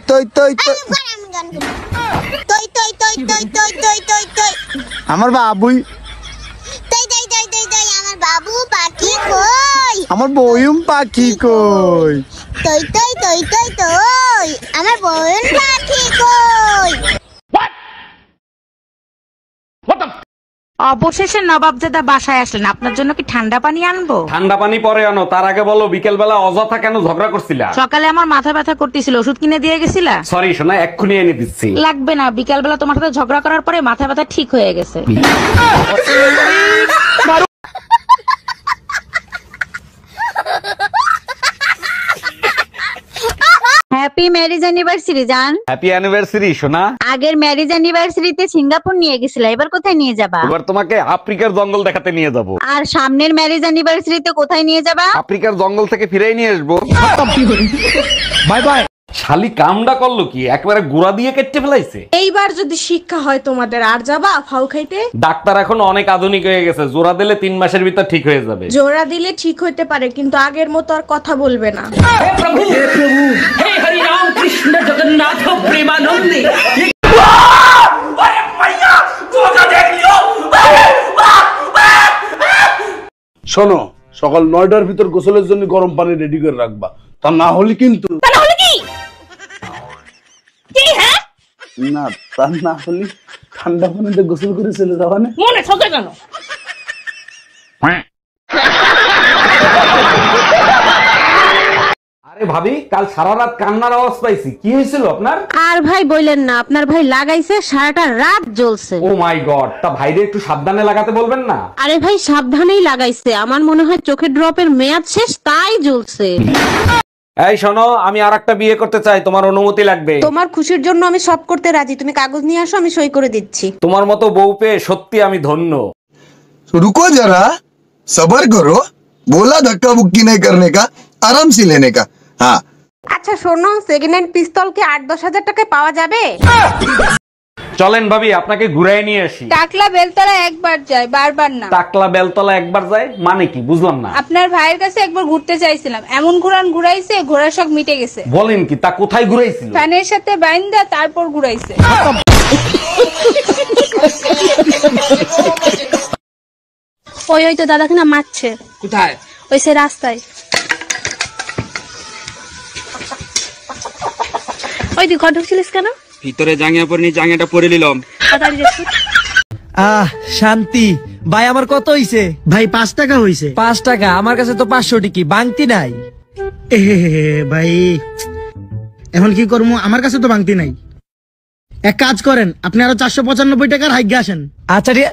তৈ তৈ তৈ তৈ তৈ তৈ তৈ তৈ তৈ তৈ তৈ তৈ আমার বাবুই তৈ তৈ তৈ তৈ তৈ আমার বাবু পাখি কই আমার বয়ুম পাখি কই তৈ তৈ তৈ তৈ তৈ আমার বোন পাখি কই অবশেষে নবাবজাদা বাসায় আসলেন, আপনার জন্য কি ঠান্ডা পানি আনবো? ঠান্ডা পানি পরে আনো, তার আগে বলো বিকেল বেলা অযথা কেন ঝগড়া করছিলা? সকালে আমার মাথা ব্যথা করতেছিল, ওষুধ কিনে দিয়ে গেছিলা? সরি শোনা, এক্ষুনি এনে দিচ্ছি। লাগবে না, বিকেল বেলা তোমার সাথে ঝগড়া করার পরে মাথা ব্যথা ঠিক হয়ে গেছে। হ্যাপি ম্যারেজ অ্যানিভার্সারি জান। হ্যাপি অ্যানিভার্সারি সোনা। আগের ম্যারেজ অ্যানিভার্সারিতে সিঙ্গাপুর নিয়ে গেছিলা, এবার কোথায় নিয়ে যাবা? এবার তোমাকে আফ্রিকার জঙ্গল দেখাতে নিয়ে যাব। আর সামনের ম্যারেজ অ্যানিভার্সারিতে কোথায় নিয়ে যাবা? আফ্রিকার জঙ্গল থেকে ফিরেই নিয়ে আসবো। Bye bye. শালি কামডা করলো কি, একবারে গুড়া দিয়ে কেটে ফেলাইছে। এইবার যদি শিক্ষা হয় তোমাদের, আর যাবা ফাউ খাইতে? ডাক্তার এখন অনেক আধুনিক হয়ে গেছে, জোড়া দিলে 3 মাসের ভিতর ঠিক হয়ে যাবে। জোড়া দিলে ঠিক হইতে পারে, কিন্তু আগের মতো আর কথা বলবে না। हे हरि राम कृष्ण जगन्नाथ प्रेमानंद। শোনো, সকাল 9টার ভিতর গোসলের জন্য গরম পানি রেডি করে রাখবা, তা না হলে কিন্তু না, তা না হলে ঠান্ডা পানিতে গোসল করে চলে যাবা না। মনে থাকে কেন? আরে ভাবি, কাল সারা রাত কান্নার আওয়াজ পাইছি, কি হয়েছিল আপনার? আর ভাই বললেন না, আপনার ভাই লাগাইছে সারাটা রাত জ্বলছে। ও মাই গড, তা ভাইরে একটু সাবধানে লাগাতে বলবেন না? আরে ভাই সাবধানেই লাগাইছে, আমার মনে হয় চোখের ড্রপের মেয়াদ শেষ, তাই জ্বলছে। এই শোনো, আমি আরেকটা বিয়ে করতে চাই, তোমার অনুমতি লাগবে। তোমার খুশির জন্য আমি সব করতে রাজি, তুমি কাগজ নিয়ে আসো, আমি সই করে দিচ্ছি। তোমার মতো বউ পেয়ে সত্যি আমি ধন্য। रुको जरा, सबर करो, बोला धक्का मुक्की नहीं करने का, आराम से लेने का। हाँ আচ্ছা শোনো, সেকেন্ড হ্যান্ড পিস্তল কি 8-10 হাজার টাকায় পাওয়া যাবে? চলেন ভাবি, আপনাকে ঘুরাই নিয়ে আসি। টাকলা বেলতলা একবার যায়, বারবার না। টাকলা বেলতলা একবার যায় মানে কি, বুঝলাম না। আপনার ভাইয়ের কাছে একবার ঘুরতে চাইছিলাম, এমন ঘুরাইছে, ঘোড়ার শখ মিটে গেছে। বলেন কি, তা কোথায় ঘুরাইছিল? ফ্যানের সাথে বাইন্দা তারপর ঘুরাইছে। ওই তো দাদাকে না মারছে। কোথায়? ওই সে রাস্তায়। ওই তুই ঘর ঢুকছিলিস কেন? ভিতরে জাঙ্গিয়া পরে নি, জাঙ্গিয়াটা পরে নিলাম। তাড়াতাড়ি যাচ্ছি। শান্তি ভাই, আমার কত হইছে ভাই? 5 টাকা হইছে। 5 টাকা? আমার কাছে তো 500 টিকি বাংতি নাই। ভাই এখন কি করবো, আমার কাছে তো বাংতি নাই। এক কাজ করেন, আপনি আরো 495 টাকার হাইগে আসেন। আচ্ছা ঠিক।